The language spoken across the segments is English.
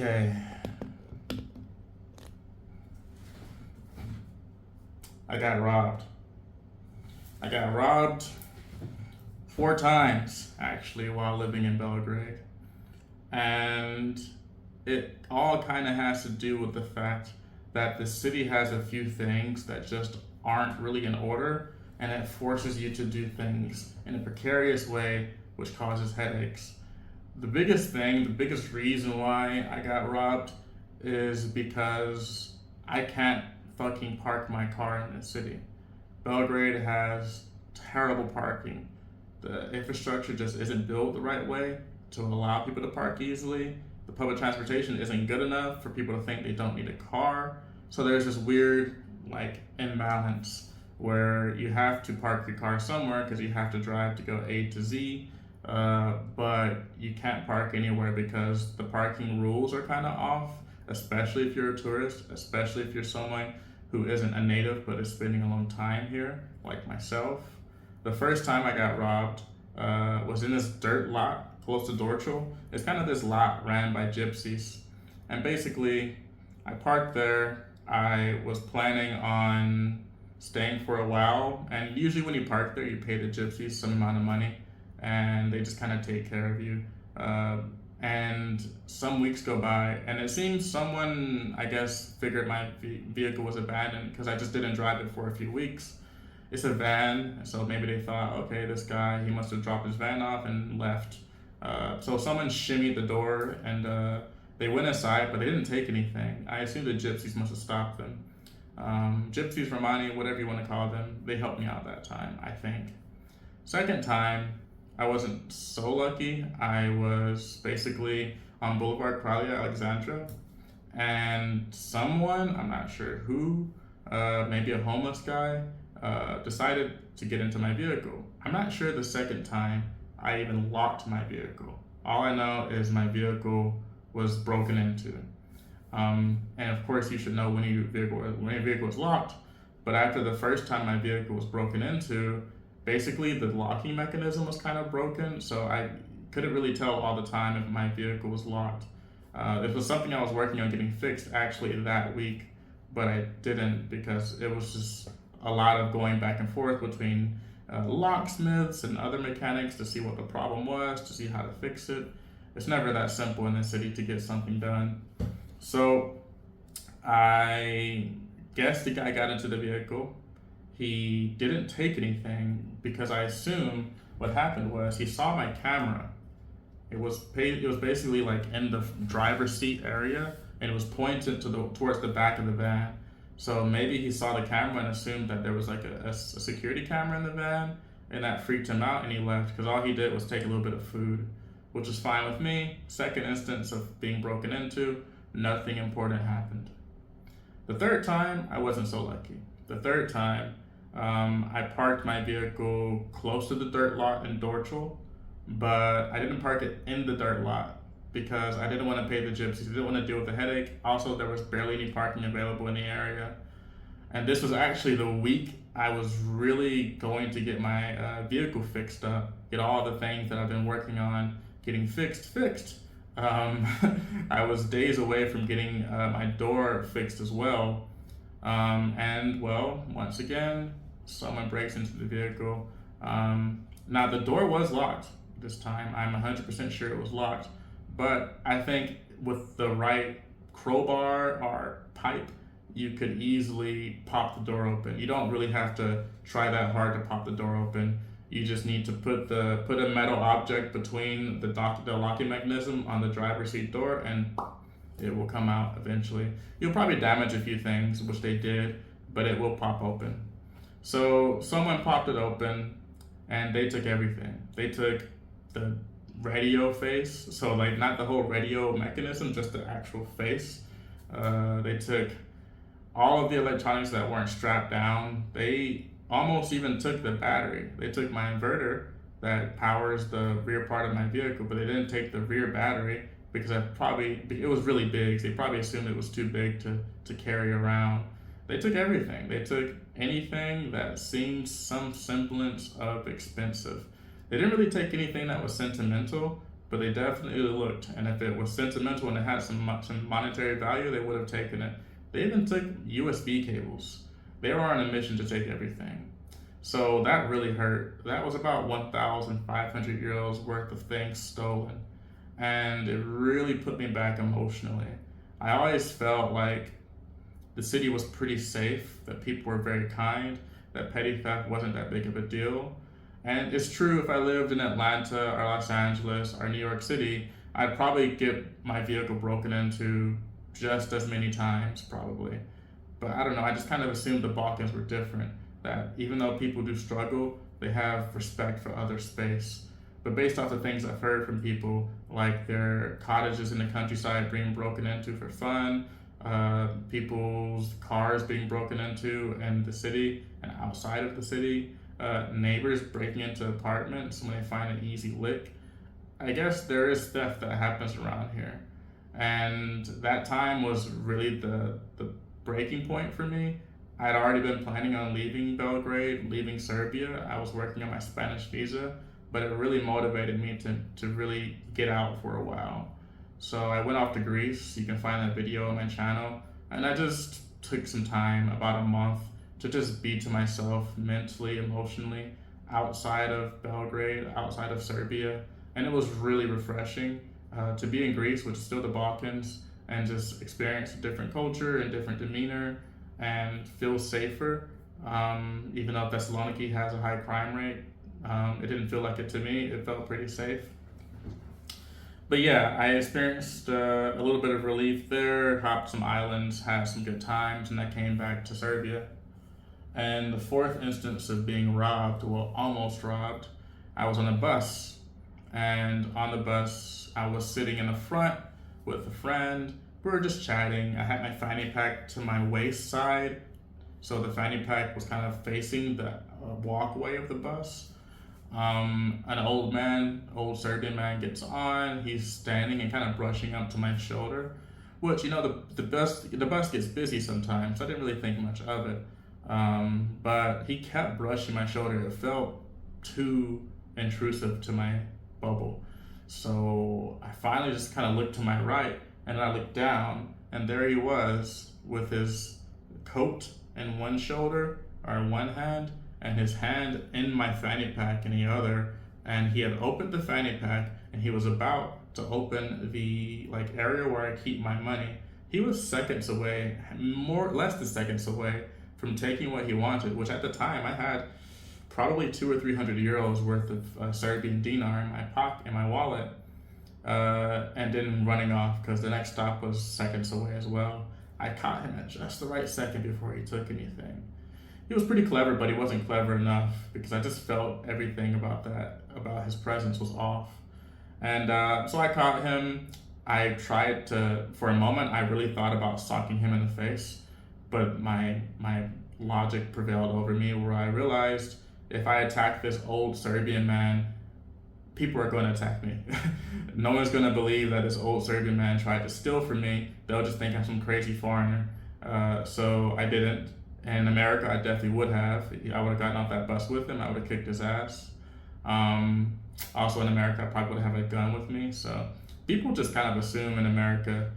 Okay. I got robbed. I got robbed 4 times actually while living in Belgrade. And it all kind of has to do with the fact that the city has a few things that just aren't really in order, and it forces you to do things in a precarious way, which causes headaches. The biggest thing, the biggest reason why I got robbed is because I can't fucking park my car in the city. Belgrade has terrible parking. The infrastructure just isn't built the right way to allow people to park easily. The public transportation isn't good enough for people to think they don't need a car. So there's this weird imbalance where you have to park your car somewhere because you have to drive to go A to Z, but you can't park anywhere because the parking rules are kind of off, especially if you're a tourist, especially if you're someone who isn't a native but is spending a long time here, like myself. The first time I got robbed was in this dirt lot close to Dorchel. It's kind of this lot ran by gypsies. And basically, I parked there. I was planning on staying for a while. And usually when you park there, you pay the gypsies some amount of money and they just kind of take care of you. And some weeks go by, and it seems someone, I guess, figured my vehicle was abandoned because I just didn't drive it for a few weeks. It's a van, so maybe they thought, okay, this guy, he must have dropped his van off and left. So someone shimmied the door, and they went inside, but they didn't take anything. I assume the gypsies must have stopped them. Gypsies, Romani, whatever you want to call them, they helped me out that time, I think. Second time, I wasn't so lucky. I was basically on Boulevard Crowley, Alexandria, and someone, I'm not sure who, maybe a homeless guy, decided to get into my vehicle. I'm not sure the second time I even locked my vehicle. All I know is my vehicle was broken into. And of course you should know when your vehicle is locked, but after the first time my vehicle was broken into, basically the locking mechanism was kind of broken, so I couldn't really tell all the time if my vehicle was locked. It was something I was working on getting fixed actually that week, but I didn't because it was just a lot of going back and forth between locksmiths and other mechanics to see what the problem was, to see how to fix it. It's never that simple in the city to get something done. So I guess the guy got into the vehicle. He didn't take anything because I assume what happened was he saw my camera. It was basically like in the driver's seat area, and it was pointed towards the back of the van. So maybe he saw the camera and assumed that there was like a security camera in the van, and that freaked him out and he left because all he did was take a little bit of food, which was fine with me. Second instance of being broken into, nothing important happened. The third time, I wasn't so lucky. The third time, I parked my vehicle close to the dirt lot in Dorchel, but I didn't park it in the dirt lot because I didn't want to pay the gypsies. I didn't want to deal with the headache. Also, there was barely any parking available in the area. And this was actually the week I was really going to get my vehicle fixed up, get all the things that I've been working on getting fixed. I was days away from getting my door fixed as well. And well, once again, someone breaks into the vehicle. Now the door was locked this time. I'm 100% sure it was locked, but I think with the right crowbar or pipe, you could easily pop the door open. You don't really have to try that hard to pop the door open. You just need to put a metal object between the locking mechanism on the driver's seat door, and it will come out eventually. You'll probably damage a few things, which they did, but it will pop open. So someone popped it open and they took everything. They took the radio face, so like not the whole radio mechanism, just the actual face. They took all of the electronics that weren't strapped down. They almost even took the battery. They took my inverter that powers the rear part of my vehicle, but they didn't take the rear battery because it was really big. So they probably assumed it was too big to carry around. They took everything. They took anything that seemed some semblance of expensive. They didn't really take anything that was sentimental, but they definitely looked. And if it was sentimental and it had some monetary value, they would have taken it. They even took USB cables. They were on a mission to take everything. So that really hurt. That was about 1,500 euros worth of things stolen. And it really put me back emotionally. I always felt like the city was pretty safe, that people were very kind, that petty theft wasn't that big of a deal. And it's true, if I lived in Atlanta or Los Angeles or New York City, I'd probably get my vehicle broken into just as many times, probably. But I don't know, I just kind of assumed the Balkans were different, that even though people do struggle, they have respect for other space. But based off the things I've heard from people, like their cottages in the countryside being broken into for fun, people's cars being broken into in the city and outside of the city, neighbors breaking into apartments when they find an easy lick. I guess there is theft that happens around here. And that time was really the breaking point for me. I'd already been planning on leaving Belgrade, leaving Serbia. I was working on my Spanish visa, but it really motivated me to really get out for a while. So I went off to Greece. You can find that video on my channel. And I just took some time, about a month, to just be to myself mentally, emotionally, outside of Belgrade, outside of Serbia. And it was really refreshing to be in Greece, which is still the Balkans, and just experience a different culture and different demeanor and feel safer. Even though Thessaloniki has a high crime rate, it didn't feel like it to me. It felt pretty safe. But yeah, I experienced a little bit of relief there, hopped some islands, had some good times, and I came back to Serbia. And the fourth instance of being robbed, well, almost robbed, I was on a bus. And on the bus, I was sitting in the front with a friend. We were just chatting. I had my fanny pack to my waist side, so the fanny pack was kind of facing the walkway of the bus. An old Serbian man gets on. He's standing and kind of brushing up to my shoulder, which, you know, the bus gets busy sometimes. So I didn't really think much of it. But he kept brushing my shoulder. It felt too intrusive to my bubble. So I finally just kind of looked to my right, and I looked down, and there he was with his coat in one shoulder or in one hand, and his hand in my fanny pack in the other. And he had opened the fanny pack, and he was about to open the area where I keep my money. He was seconds away, less than seconds away, from taking what he wanted, which at the time I had probably 200 or 300 euros worth of Serbian dinar in my wallet, and then running off because the next stop was seconds away as well. I caught him at just the right second before he took anything. He was pretty clever, but he wasn't clever enough, because I just felt everything about his presence was off. And so I caught him. I tried to, for a moment, I really thought about socking him in the face, but my logic prevailed over me, where I realized if I attack this old Serbian man, people are going to attack me. No one's going to believe that this old Serbian man tried to steal from me. They'll just think I'm some crazy foreigner. So I didn't. In America, I definitely would have. I would have gotten off that bus with him. I would have kicked his ass. Also in America, I probably would have had a gun with me. So people just kind of assume in America,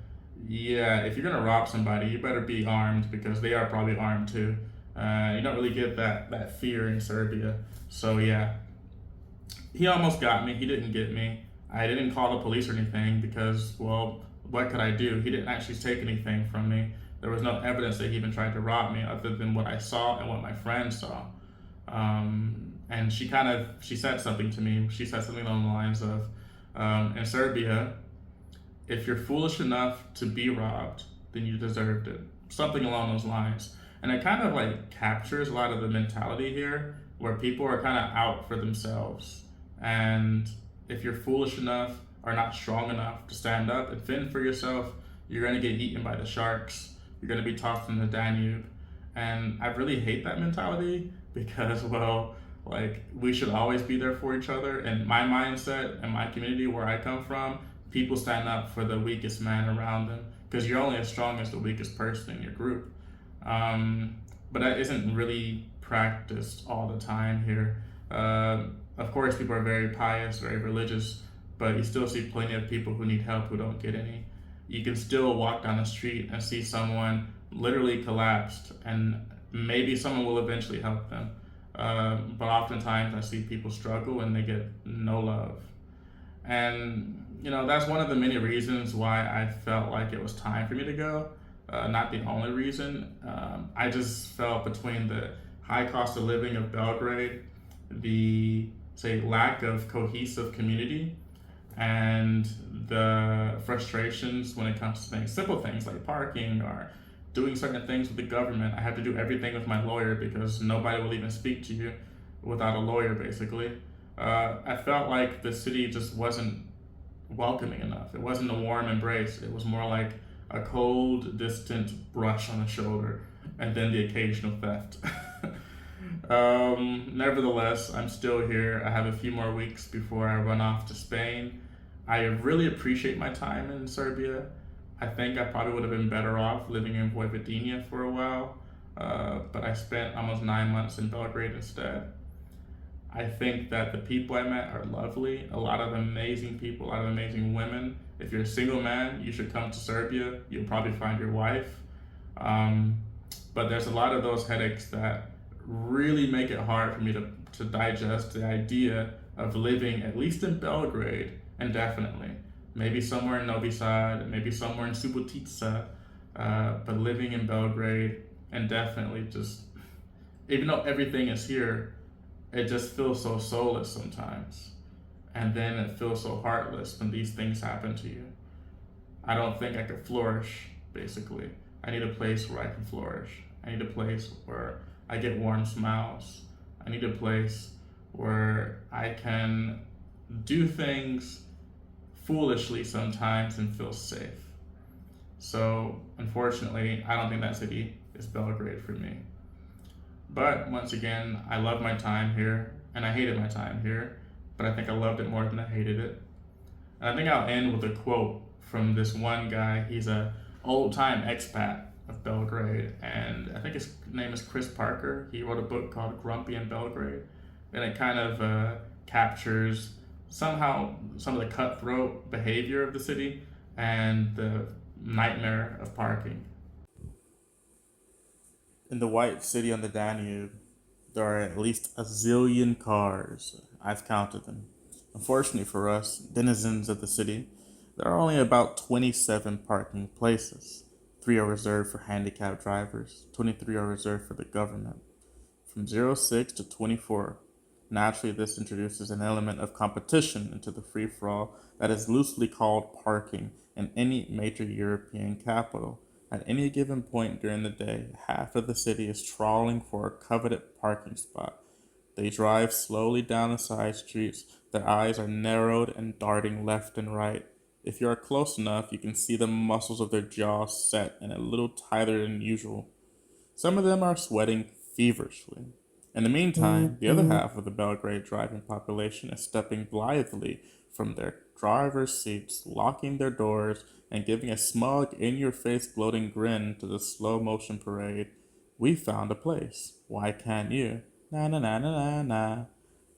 yeah, if you're going to rob somebody, you better be armed, because they are probably armed too. You don't really get that fear in Serbia. So yeah, he almost got me. He didn't get me. I didn't call the police or anything because, well, what could I do? He didn't actually take anything from me. There was no evidence that he even tried to rob me, other than what I saw and what my friend saw. And she said something to me. She said something along the lines of, in Serbia, if you're foolish enough to be robbed, then you deserved it. Something along those lines. And it kind of captures a lot of the mentality here, where people are kind of out for themselves. And if you're foolish enough or not strong enough to stand up and fend for yourself, you're going to get eaten by the sharks. You're going to be tossed in the Danube. And I really hate that mentality, because, well, we should always be there for each other. And my mindset and my community where I come from, people stand up for the weakest man around them, because you're only as strong as the weakest person in your group. But that isn't really practiced all the time here. Of course, people are very pious, very religious, but you still see plenty of people who need help who don't get any. You can still walk down the street and see someone literally collapsed, and maybe someone will eventually help them. But oftentimes I see people struggle and they get no love. And, that's one of the many reasons why I felt like it was time for me to go. Not the only reason. I just felt between the high cost of living of Belgrade, the, say, lack of cohesive community, and the frustrations when it comes to things, simple things like parking or doing certain things with the government. I have to do everything with my lawyer because nobody will even speak to you without a lawyer, basically. I felt like the city just wasn't welcoming enough. It wasn't a warm embrace. It was more like a cold, distant brush on the shoulder, and then the occasional theft. Nevertheless, I'm still here. I have a few more weeks before I run off to Spain. I really appreciate my time in Serbia. I think I probably would have been better off living in Vojvodina for a while, but I spent almost 9 months in Belgrade instead. I think that the people I met are lovely. A lot of amazing people, a lot of amazing women. If you're a single man, you should come to Serbia. You'll probably find your wife. Um, but there's a lot of those headaches that really make it hard for me to digest the idea of living, at least in Belgrade, and definitely maybe somewhere in Novi Sad, maybe somewhere in Subotica, but living in Belgrade, and definitely just, even though everything is here, it just feels so soulless sometimes. And then it feels so heartless when these things happen to you. I don't think I could flourish, basically. I need a place where I can flourish. I need a place where I get warm smiles. I need a place where I can do things foolishly sometimes and feel safe. So, unfortunately, I don't think that city is Belgrade for me. But once again, I love my time here, and I hated my time here, but I think I loved it more than I hated it. And I think I'll end with a quote from this one guy. He's a old-time expat of Belgrade, and I think his name is Chris Parker. He wrote a book called Grumpy in Belgrade, and it kind of captures somehow some of the cutthroat behavior of the city and the nightmare of parking. In the white city on the Danube, there are at least a zillion cars. I've counted them. Unfortunately for us, denizens of the city, there are only about 27 parking places. 3 are reserved for handicapped drivers, 23 are reserved for the government. From 06 to 24, naturally this introduces an element of competition into the free-for-all that is loosely called parking in any major European capital. At any given point during the day, half of the city is trawling for a coveted parking spot. They drive slowly down the side streets. Their eyes are narrowed and darting left and right. If you are close enough, you can see the muscles of their jaws set and a little tighter than usual. Some of them are sweating feverishly. In the meantime, the other half of the Belgrade driving population is stepping blithely from their driver's seats, locking their doors, and giving a smug, in-your-face gloating grin to the slow-motion parade. We found a place. Why can't you? Na na na na na na.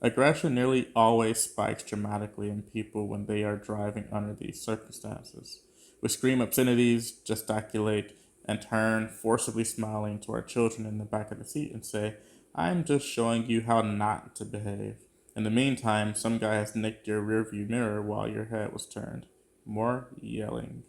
Aggression nearly always spikes dramatically in people when they are driving under these circumstances. We scream obscenities, gesticulate, and turn, forcibly smiling to our children in the back of the seat and say, I'm just showing you how not to behave. In the meantime, some guy has nicked your rearview mirror while your head was turned. More yelling.